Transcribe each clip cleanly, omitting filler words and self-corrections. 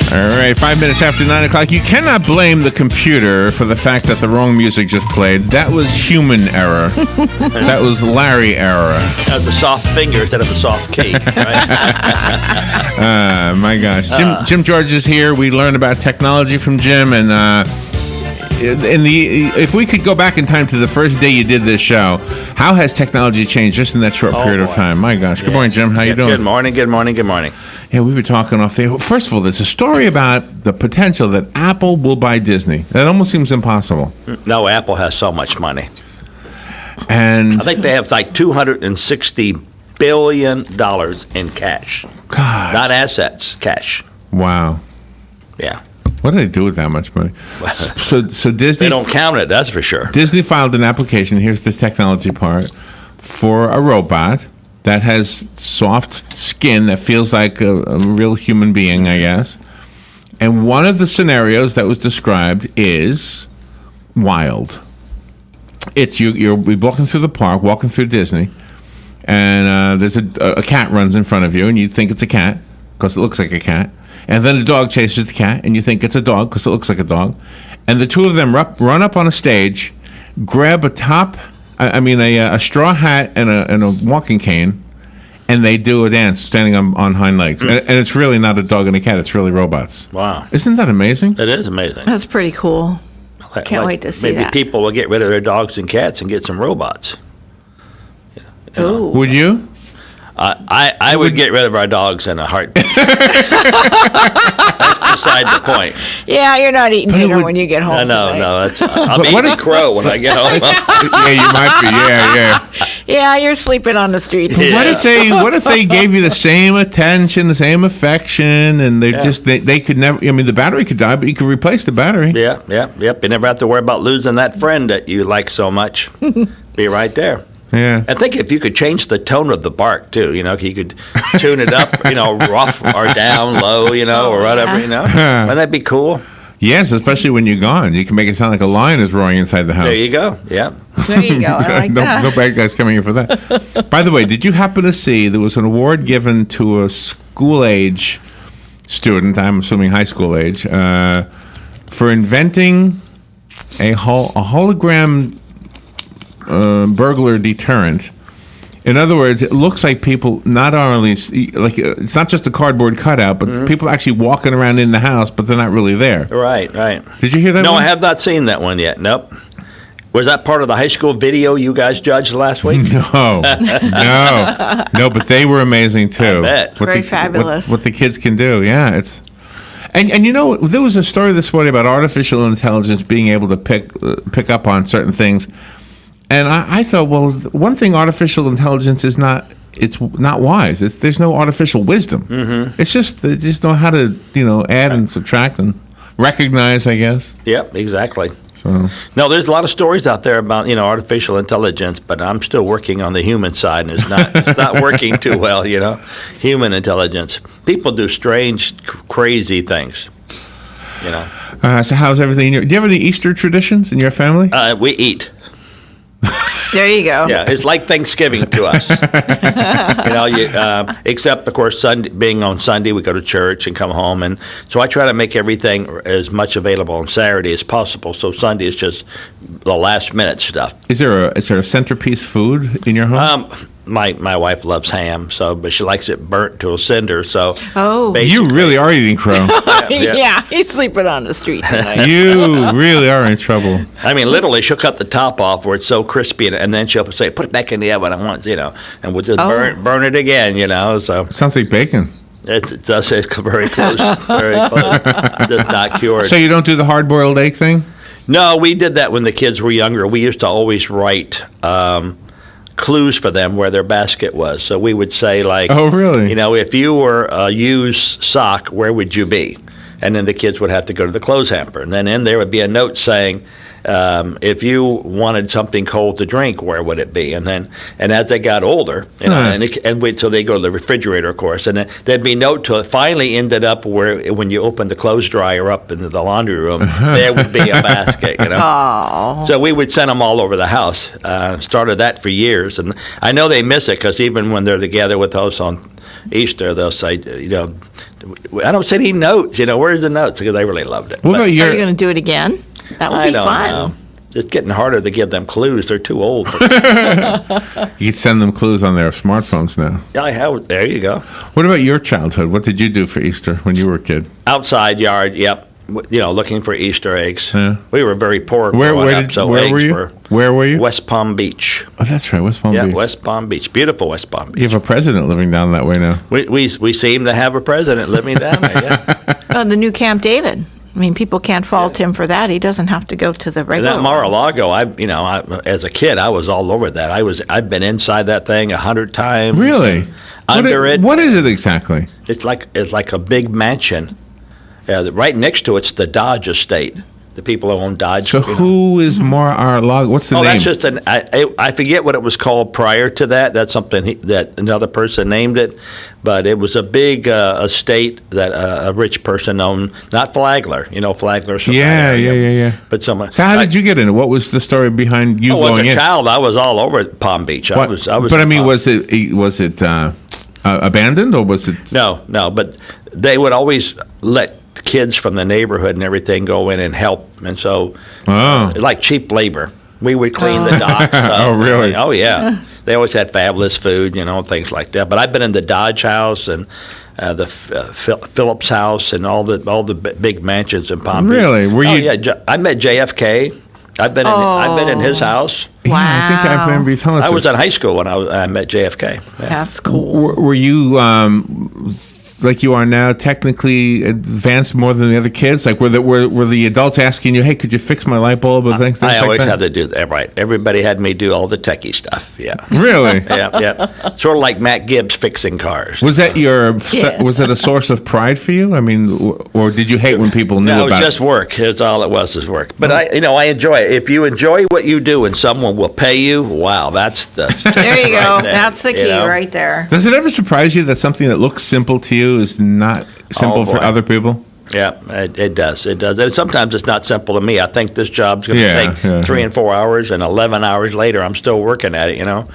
All right, 5 minutes after 9 o'clock. You cannot blame the computer for the fact that the wrong music just played. That was human error. That was Larry error. That was a soft finger instead of a soft cake, right? My gosh. Jim George is here. We learned about technology from Jim, and if we could go back in time to the first day you did this show, how has technology changed just in that short period of time? My gosh. Good morning, Jim. How you doing? Good morning, good morning, good morning. Yeah, we were talking off there. First of all, there's a story about the potential that Apple will buy Disney. That almost seems impossible. No, Apple has so much money. And I think they have like $260 billion in cash. God. Not assets, cash. Wow. Yeah. What do they do with that much money? So Disney... They don't count it, that's for sure. Disney filed an application, here's the technology part, for a robot that has soft skin that feels like a real human being, I guess. And one of the scenarios that was described is wild. It's you're walking through the park, walking through Disney, and there's a cat runs in front of you, and you think it's a cat because it looks like a cat. And then the dog chases the cat, and you think it's a dog because it looks like a dog. And the two of them run up on a stage, grab a straw hat and a walking cane, and they do a dance standing on hind legs. And it's really not a dog and a cat; it's really robots. Wow! Isn't that amazing? It is amazing. That's pretty cool. Can't wait to see that. Maybe people will get rid of their dogs and cats and get some robots. Oh, would you? I would get rid of our dogs in a heartbeat. That's beside the point. Yeah, you're not eating dinner when you get home. No. I'm What eating if- crow when I get home. Yeah, you might be. Yeah. Yeah, you're sleeping on the street. Yeah. What if they gave you the same attention, the same affection, and they could never? I mean, the battery could die, but you could replace the battery. Yep. You never have to worry about losing that friend that you like so much. Be right there. Yeah. I think if you could change the tone of the bark too, you could tune it up, rough or down, low, or whatever, Wouldn't that be cool? Yes, especially when you're gone. You can make it sound like a lion is roaring inside the house. There you go. Yeah. There you go. I like that. No bad guys coming in for that. By the way, did you happen to see there was an award given to a school-age student, I'm assuming high school age, for inventing a hologram burglar deterrent. In other words, it looks like people not only it's not just a cardboard cutout, but people actually walking around in the house, but they're not really there. Right. Did you hear that? No, one? I have not seen that one yet. Nope. Was that part of the high school video you guys judged last week? No, but they were amazing too. I bet. Very fabulous. What the kids can do, yeah, it's. And there was a story this morning about artificial intelligence being able to pick up on certain things. And I thought, well, one thing artificial intelligence is not, it's not wise. There's no artificial wisdom. Mm-hmm. It's just they just know how to, add and subtract and recognize, I guess. Yep, exactly. So no, there's a lot of stories out there about artificial intelligence, but I'm still working on the human side, and it's not working too well. Human intelligence. People do strange, crazy things. So how's everything? Do you have any Easter traditions in your family? We eat. There you go. Yeah, it's like Thanksgiving to us. Except, of course, Sunday, being on Sunday, we go to church and come home. And so I try to make everything as much available on Saturday as possible. So Sunday is just the last minute stuff. Is there a centerpiece food in your home? My wife loves ham, but she likes it burnt to a cinder. So you really are eating crow. Yeah, he's sleeping on the street tonight. You really are in trouble. I mean, literally, she'll cut the top off where it's so crispy, and then she'll say, "Put it back in the oven." I want, and we'll just burn it again, So sounds like bacon. It does. It's very close. Very close. Just not cured. So you don't do the hard-boiled egg thing? No, we did that when the kids were younger. We used to always write clues for them where their basket was. So we would say, like, oh, really? If you were a used sock, where would you be? And then the kids would have to go to the clothes hamper. And then in there would be a note saying, if you wanted something cold to drink, where would it be? And as they got older, you know, so they go to the refrigerator, of course, and then there'd be note to it. Finally, ended up where when you open the clothes dryer up into the laundry room, there would be a basket. You know, so we would send them all over the house. Started that for years, and I know they miss it because even when they're together with us on Easter, they'll say, you know, I don't send any notes. You know, where's the notes? Because they really loved it. Are you going to do it again? That would be fun. Know. It's getting harder to give them clues. They're too old. You send them clues on their smartphones now. Yeah, there you go. What about your childhood? What did you do for Easter when you were a kid? Outside yard, yep. You know, looking for Easter eggs. Yeah. We were very poor Where were you? Where were you? West Palm Beach. Oh, that's right, West Palm Beach. Yeah, West Palm Beach. Beautiful West Palm Beach. You have a president living down that way now. We seem to have a president living down there, yeah. Oh, the new Camp David. I mean, people can't fault him for that. He doesn't have to go to the regular. That Mar-a-Lago, as a kid, I was all over that. I've been inside that thing 100 times. Really? What is it exactly? It's like a big mansion. Right next to it's the Dodge estate. The people who own Dodge. So who is Mar-a-Lago? What's the name? That's just I forget what it was called prior to that. That's something that another person named it. But it was a big estate that a rich person owned. Not Flagler. You know, Flagler's from that area. Yeah. But someone. So how did you get in it? What was the story behind you going in? As a child, I was all over Palm Beach. I was. But I mean, was it abandoned or was it? No. But they would always let kids from the neighborhood and everything go in and help, and so like cheap labor. We would clean the docks. Oh, really? Oh, yeah. They always had fabulous food, you know, things like that. But I've been in the Dodge house and the Phillips house and all the big mansions in Palm Beach. Really? Were you? Yeah. I met JFK. I've been in his house. Wow. Yeah, I think I remember you telling us. I was in high school when I met JFK. Yeah. That's cool. Were you like you are now, technically advanced more than the other kids? Like, were the adults asking you, "Hey, could you fix my light bulb?" Or things I always like that? had to do that. Right. Everybody had me do all the techie stuff. Yeah. Really? Yeah. Sort of like Matt Gibbs fixing cars. Was that was it a source of pride for you? I mean, or did you hate when people knew about it? No, it was just work. It's all it was work. But I enjoy it. If you enjoy what you do and someone will pay you, wow, that's the. There you go. That's the key right there. Does it ever surprise you that something that looks simple to you is not simple for other people? Yeah, it does. It does. And sometimes it's not simple to me. I think this job's going to take 3 and 4 hours, and 11 hours later, I'm still working at it, you know,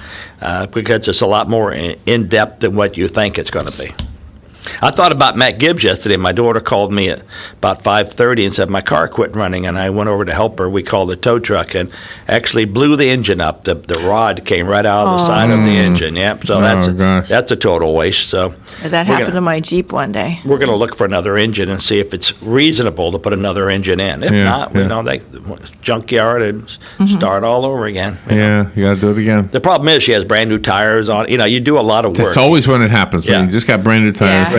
because it's a lot more in-depth than what you think it's going to be. I thought about Matt Gibbs yesterday. My daughter called me at about 5:30 and said my car quit running, and I went over to help her. We called the tow truck and actually blew the engine up. The rod came right out of the side of the engine. Yep. So that's a total waste. So that happened to my Jeep one day. We're going to look for another engine and see if it's reasonable to put another engine in. If not, we know they junkyard and start all over again. You got to do it again. The problem is she has brand new tires on. You know, you do a lot of work. That's always when it happens. When you just got brand new tires.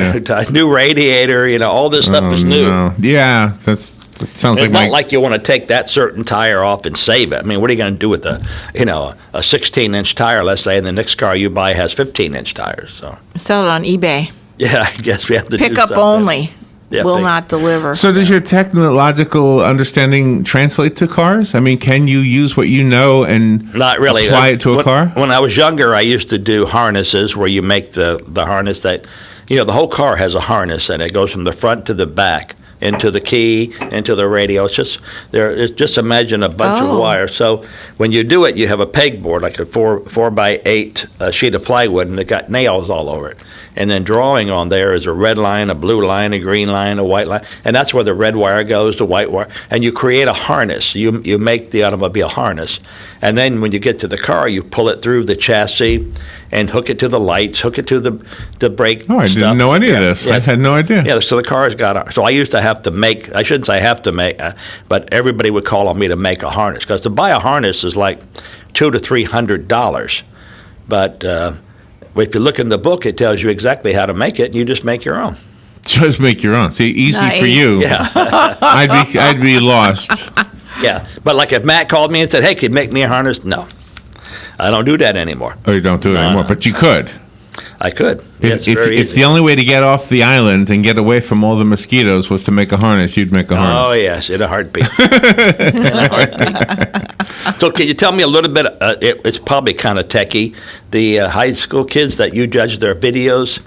New radiator, you know, all this stuff is new. No. Yeah, that sounds like. It's not like you want to take that certain tire off and save it. I mean, what are you going to do with a 16-inch tire, let's say, and the next car you buy has 15-inch tires? So sell it on eBay. Yeah, I guess we have to pick do up something. Only. Will not deliver. So does your technological understanding translate to cars? I mean, can you use what you know and not really apply it to a car? When I was younger, I used to do harnesses where you make the harness that, you know, the whole car has a harness and it goes from the front to the back, into the key, into the radio. It's just imagine a bunch of wires. So when you do it, you have a pegboard, like a 4x8 sheet of plywood, and it got nails all over it. And then drawing on there is a red line, a blue line, a green line, a white line, and that's where the red wire goes, the white wire, and you create a harness. You make the automobile harness, and then when you get to the car, you pull it through the chassis and hook it to the lights, hook it to the brake. Oh, I didn't know any of this. I had no idea. Yeah, so the car's got. So I used to have to make. I shouldn't say have to make, but everybody would call on me to make a harness because to buy a harness is like $200 to $300, but. If you look in the book, it tells you exactly how to make it, and you just make your own. Just make your own. See, easy for you. Yeah. I'd be lost. Yeah, but like if Matt called me and said, "Hey, could you make me a harness?" No, I don't do that anymore. Oh, you don't do it anymore, but you could. I could. Yeah, it's very If easy. the only way to get off the island and get away from all the mosquitoes was to make a harness, you'd make a harness. Oh, yes, in a heartbeat. In a heartbeat. So can you tell me a little bit, it's probably kind of techie, the high school kids that you judge their videos,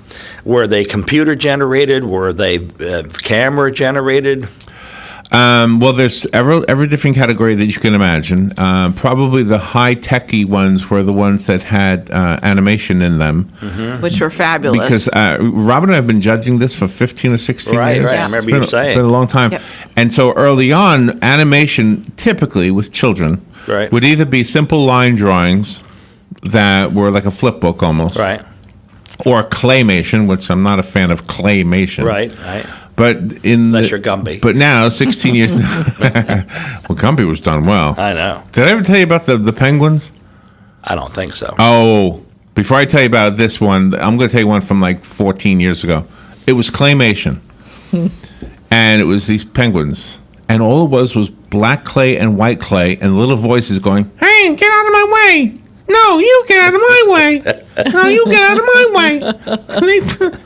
were they computer generated? Were they camera generated? Well, there's every different category that you can imagine. Probably the high-techy ones were the ones that had animation in them. which were fabulous. Because Rob and I have been judging this for 15 or 16 Right, years. right. I remember It's you saying. It's been a long time. Yep. And so early on, animation, typically with children, Right. would either be simple line drawings that were like a flip book almost. Right, Or claymation, which I'm not a fan of claymation. right. But Unless you're Gumby. But now, 16 years now, well, Gumby was done well. I know. Did I ever tell you about the penguins? I don't think so. Oh, before I tell you about this one, I'm going to tell you one from like 14 years ago. It was claymation. And it was these penguins. And all it was black clay and white clay and little voices going, "Hey, get out of my way. No, you get out of my way. No, you get out of my way.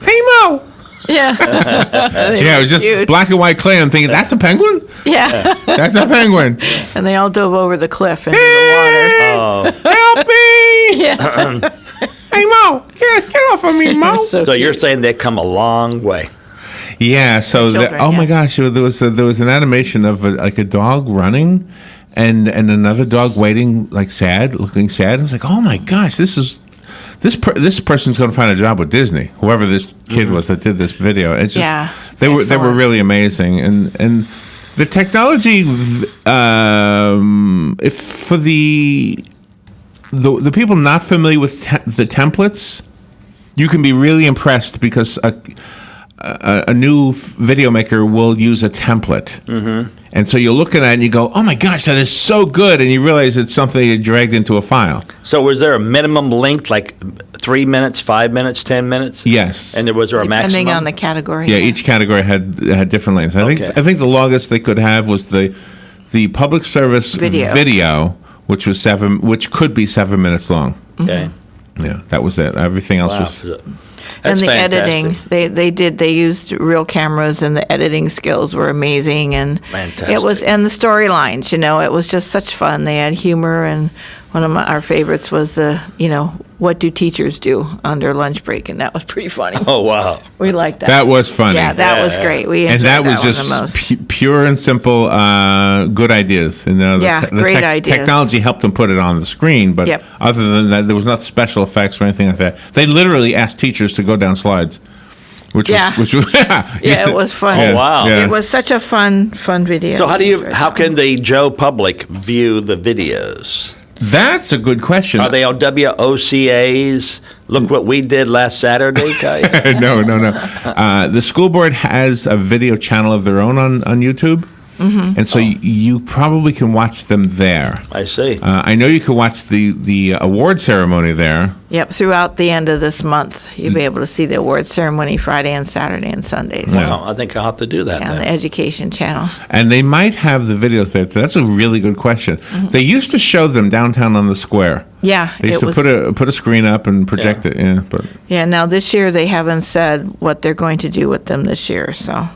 Hey, Mo." Yeah. Yeah, it was just cute. black and white clay. I'm thinking, that's a penguin? Yeah. That's a penguin. And they all dove over the cliff into the Oh, Help me! water. Yeah. Hey, Mo, get off of me, Mo. so you're saying they've come a long way. Yeah, so Children, oh my yes. gosh, there was an animation of like a dog running and another dog waiting, like sad, looking sad. I was like, oh my gosh, this person's going to find a job with Disney. Whoever this kid was that did this video, it's just Yeah, they were excellent. really amazing, and the technology, if for the people not familiar with the templates, you can be really impressed because a new video maker will use a template. And so you look at that and you go, oh my gosh, that is so good. And you realize it's something you dragged into a file. So was there a minimum length, like 3 minutes, 5 minutes, 10 minutes? Yes. And was there a maximum? Depending on the category. Yeah, each category had different lengths. Okay. I think the longest they could have was the public service video, which could be 7 minutes long. Okay. Yeah, that was it. Everything else Wow. was. And That's the fantastic. editing, they used real cameras, and the editing skills were amazing. And it was, Fantastic. and the storylines, it was just such fun. They had humor, and one of our favorites was what do teachers do under lunch break, and that was pretty funny. Oh, wow. We liked that. That was funny. Yeah, that was Yeah. great. We enjoyed And that was one the just most. pure and simple, good ideas. Yeah, great ideas. Technology helped them put it on the screen, but Yep. other than that, there was no special effects or anything like that. They literally asked teachers to go down slides, which Yeah. was Yeah, it was fun. Oh, wow. Yeah. It was such a fun video. So how can the Joe public view the videos? That's a good question. Are they on WOCAs? Look what we did last Saturday, Kai? No. The school board has a video channel of their own on YouTube. And so you probably can watch them there. I see. I know you can watch the award ceremony there. Yep, throughout the end of this month, you'll be able to see the award ceremony Friday and Saturday and Sundays. Wow, I think I'll have to do that Yeah, on the then. education channel. And they might have the videos there too. That's a really good question. They used to show them downtown on the square. Yeah, They used it to was. put a screen up and project it. Yeah, but Yeah, now this year they haven't said what they're going to do with them this year, so.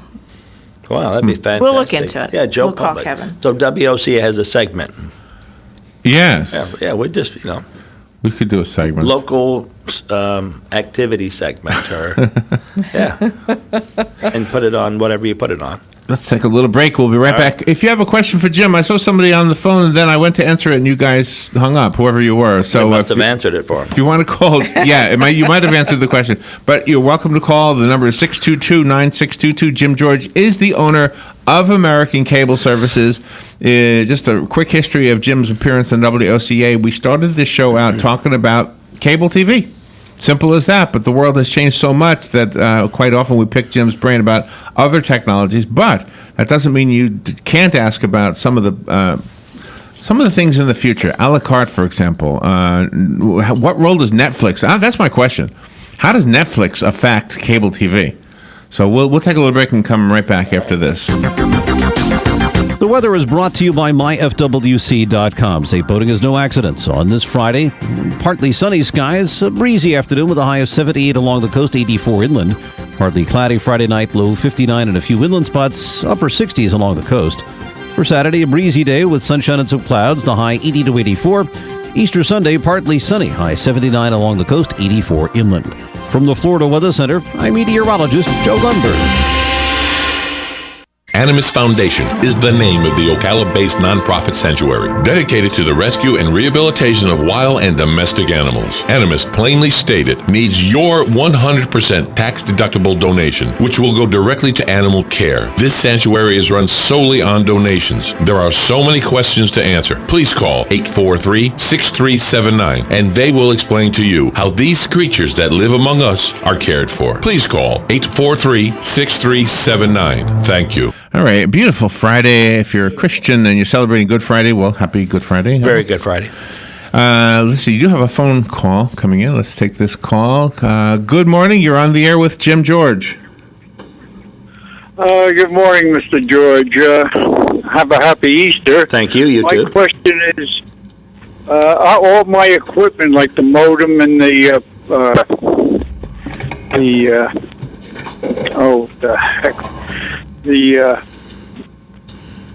Wow, that'd be fantastic. We'll look into it. Yeah, Joe We'll call Public. Kevin. So WOCA has a segment. yes, Yeah, we just, we could do a segment. local activity segment or, yeah. And put it on whatever you put it on. Let's take a little break. We'll be right All right. back. If you have a question for Jim, I saw somebody on the phone, and then I went to answer it, and you guys hung up, whoever you were. So I must if have you- answered it for him. If you want to call, yeah, you might have answered the question, but you're welcome to call. The number is 622-9622. Jim George is the owner of American Cable Services. Just a quick history of Jim's appearance on WOCA. We started this show out talking about cable TV. Simple as that, but the world has changed so much that quite often we pick Jim's brain about other technologies, but that doesn't mean you can't ask about some of the things in the future. A la carte, for example. What role does Netflix... that's my question. How does Netflix affect cable TV? So we'll take a little break and come right back after this. The weather is brought to you by myfwc.com. Safe boating is no accidents. On this Friday, partly sunny skies, a breezy afternoon with a high of 78 along the coast, 84 inland. Partly cloudy Friday night, low 59 and a few inland spots, upper 60s along the coast. For Saturday, a breezy day with sunshine and some clouds, the high 80 to 84. Easter Sunday, partly sunny, high 79 along the coast, 84 inland. From the Florida Weather Center, I'm meteorologist Joe Lundberg. Animist Foundation is the name of the Ocala-based nonprofit sanctuary dedicated to the rescue and rehabilitation of wild and domestic animals. Animist, plainly stated, needs your 100% tax-deductible donation, which will go directly to animal care. This sanctuary is run solely on donations. There are so many questions to answer. Please call 843-6379, and they will explain to you how these creatures that live among us are cared for. Please call 843-6379. Thank you. All right, beautiful Friday. If you're a Christian and you're celebrating Good Friday, well, happy Good Friday. Very Good Friday. Let's see, you do have a phone call coming in. Let's take this call. Good morning. You're on the air with Jim George. Good morning, Mr. George. Have a happy Easter. Thank you. You my too. My question is, all my equipment, like the modem and the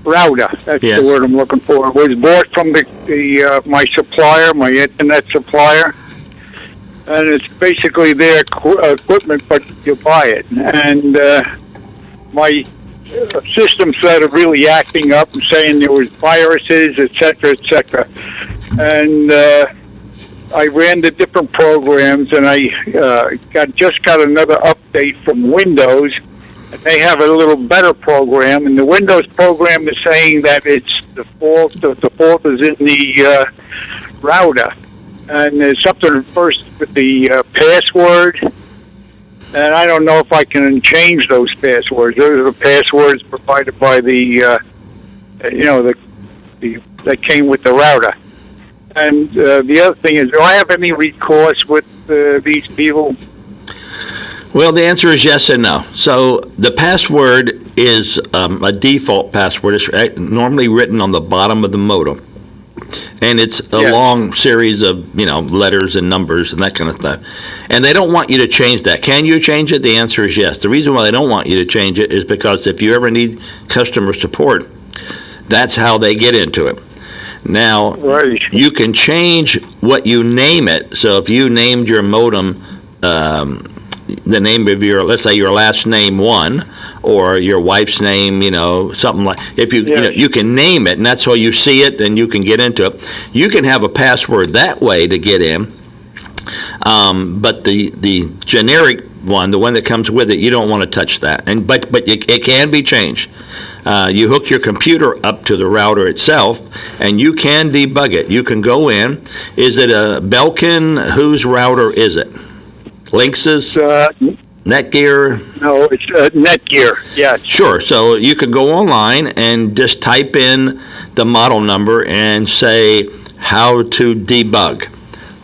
router, that's yes. the word I'm looking for, was bought from my supplier, my internet supplier. And it's basically their equipment, but you buy it. And my system started really acting up and saying there was viruses, et cetera, et cetera. And I ran the different programs, and I just got another update from Windows. And they have a little better program, and the Windows program is saying that it's the fault is in the router. And there's something first with the password, and I don't know if I can change those passwords. Those are the passwords provided by that came with the router. And the other thing is, do I have any recourse with these people? Well, the answer is yes and no. So the password is a default password. It's normally written on the bottom of the modem. And it's a long series of, letters and numbers and that kind of stuff. And they don't want you to change that. Can you change it? The answer is yes. The reason why they don't want you to change it is because if you ever need customer support, that's how they get into it. Now, you can change what you name it. So if you named your modem the name of let's say your last name 1, or your wife's name, something like, if you can name it, and that's how you see it, and you can get into it. You can have a password that way to get in, but the generic one, the one that comes with it, you don't want to touch that. But it can be changed. You hook your computer up to the router itself, and you can debug it. You can go in. Is it a Belkin? Whose router is it? Linksys? Netgear? No, it's Netgear, yes. Sure. So you could go online and just type in the model number and say how to debug,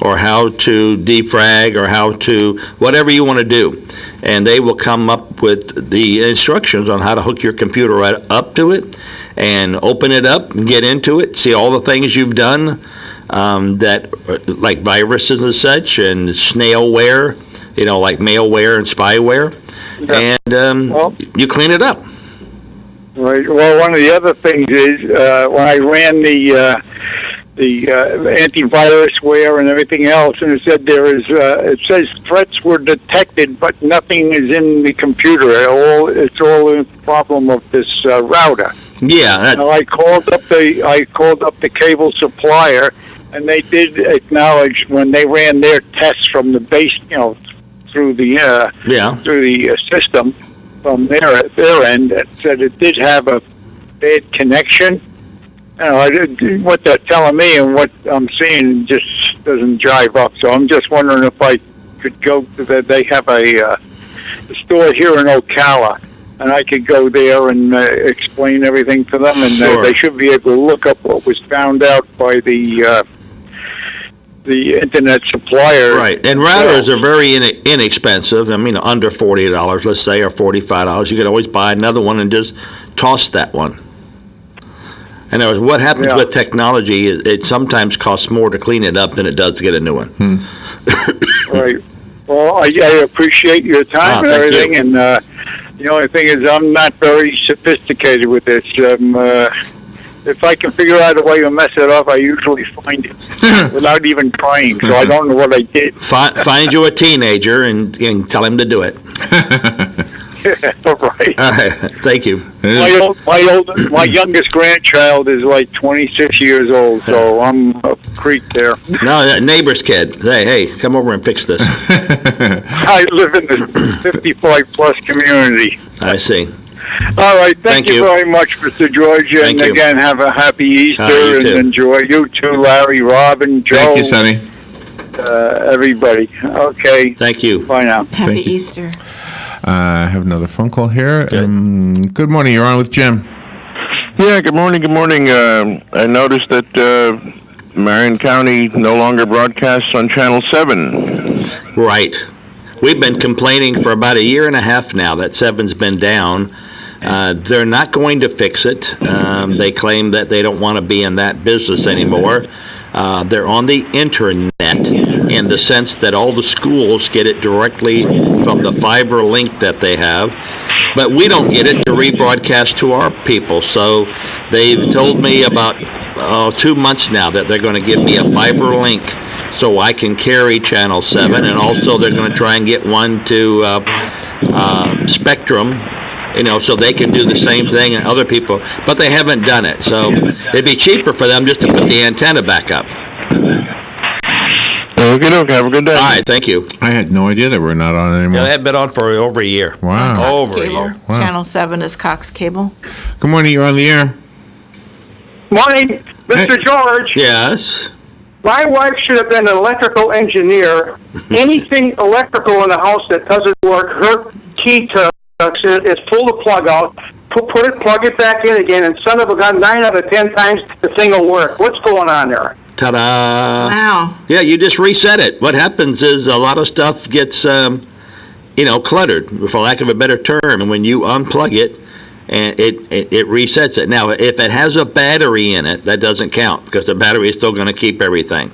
or how to defrag, or how to whatever you want to do. And they will come up with the instructions on how to hook your computer right up to it and open it up and get into it, see all the things you've done, that like viruses and such, and snailware, like malware and spyware, and you clean it up. Right. Well, one of the other things is when I ran the antivirusware and everything else, and it said it says threats were detected, but nothing is in the computer. It's all a problem of this router. Yeah. Now, I called up the cable supplier, and they did acknowledge when they ran their tests from the base, through the system from their end, it said it did have a bad connection. What they're telling me and what I'm seeing just doesn't jive up. So I'm just wondering if I could go to they have a store here in Ocala, and I could go there and explain everything to them, and Sure. They should be able to look up what was found out by the the internet supplier. Right, and routers are very inexpensive. I mean, under $40, let's say, or $45. You could always buy another one and just toss that one. And what happens with technology is it sometimes costs more to clean it up than it does to get a new one. Right. Well, I appreciate your time and thank everything, you. and the only thing is I'm not very sophisticated with this. If I can figure out a way to mess it up, I usually find it without even trying, so I don't know what I did. Find you a teenager and tell him to do it. Right. Thank you. My youngest grandchild is like 26 years old, so I'm a creep there. No, neighbor's kid. Hey, come over and fix this. I live in the 55-plus community. I see. All right, Thank thank you you very much, Mr. George, and Thank you. again, have a happy Easter, You and too. enjoy. You too, Larry, Robin, Joe. Thank you, Sonny. Everybody. Okay. Thank you. Bye now. Happy Thank you. Easter. I have another phone call here. Good morning. You're on with Jim. Yeah, good morning, good morning. I noticed that Marion County no longer broadcasts on Channel 7. Right. We've been complaining for about a year and a half now that 7's been down. They're not going to fix it. They claim that they don't want to be in that business anymore. They're on the internet in the sense that all the schools get it directly from the fiber link that they have, but we don't get it to rebroadcast to our people. So they've told me about 2 months now that they're going to give me a fiber link so I can carry Channel 7, and also they're going to try and get one to Spectrum, so they can do the same thing and other people, but they haven't done it. So it'd be cheaper for them just to put the antenna back up. Okay, have a good day. All right, thank you. I had no idea that we're not on Yeah, anymore. they have been on for over a year. Wow. Cox Over a Cable. year. Wow. Channel 7 is Cox Cable. Good morning. You're on the air. Morning, Mr. George. Yes. My wife should have been an electrical engineer. Anything electrical in the house that doesn't work, her key to is pull the plug out, plug it back in again, and son of a gun, 9 out of 10 times the thing will work. What's going on there? Ta-da. Wow. Yeah, you just reset it. What happens is a lot of stuff gets, cluttered, for lack of a better term, and when you unplug it, and it resets it. Now, if it has a battery in it, that doesn't count, because the battery is still going to keep everything.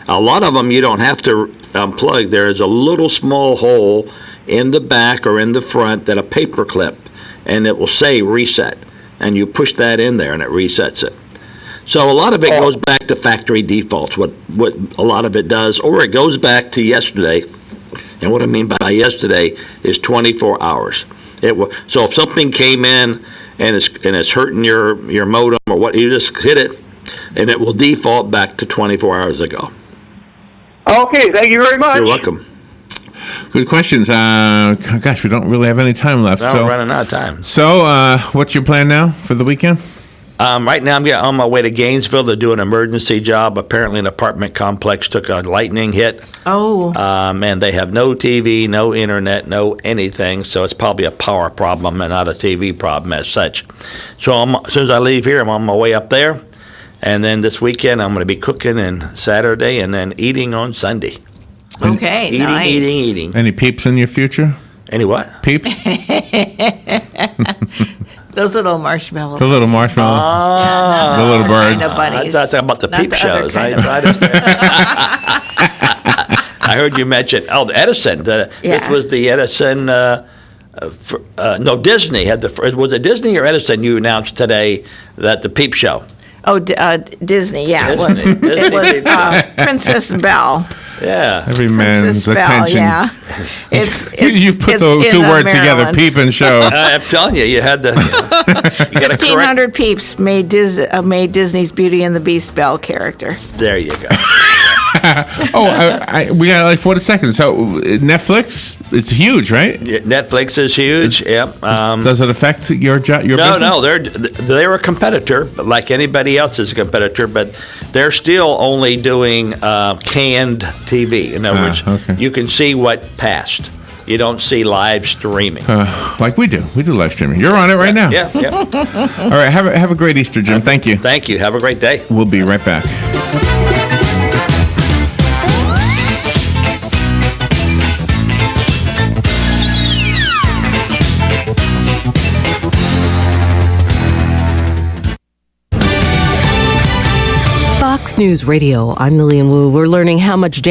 A lot of them you don't have to unplug. There is a little small hole in the back or in the front that a paper clip, and it will say reset, and you push that in there and it resets it. So a lot of it goes back to factory defaults, what a lot of it does, or it goes back to yesterday. And what I mean by yesterday is 24 hours. So if something came in and it's hurting your modem or what, you just hit it, and it will default back to 24 hours ago. Okay, thank you very much. You're welcome. Good questions. Gosh, we don't really have any time left. Now we're running out of time. So, what's your plan now for the weekend? Right now, I'm on my way to Gainesville to do an emergency job. Apparently, an apartment complex took a lightning hit. Oh. And they have no TV, no internet, no anything. So it's probably a power problem and not a TV problem as such. So as soon as I leave here, I'm on my way up there. And then this weekend, I'm going to be cooking on Saturday and then eating on Sunday. Okay, nice. Eating. Any peeps in your future? Any what? Peeps? Those little marshmallow. The little marshmallow. The little birds. Kind of bunnies. I thought about the Not peep the other shows. kind of- I heard you mention the Edison. This Yeah. was the Edison. Disney had was it Disney or Edison? You announced today that the peep show. Oh, Disney, yeah. Disney. It was Princess Belle. Yeah. Every man's Princess Belle, attention. yeah. You put the it's two in, words together, Maryland. peep and show. I'm telling you, you had to. You got to correct. 1,500 peeps made Disney's Beauty and the Beast Belle character. There you go. We got like 40 seconds. So Netflix, it's huge, right? Netflix is huge. Yep. Does it affect your business? No, they're a competitor, but like anybody else is a competitor, but they're still only doing canned TV. In other words, okay. you can see what passed. You don't see live streaming. Like we do. We do live streaming. You're on it right now. Yeah. All right. Have a great Easter, Jim. Thank you. Thank you. Have a great day. We'll be right back. Fox News Radio, I'm Lillian Wu. We're learning how much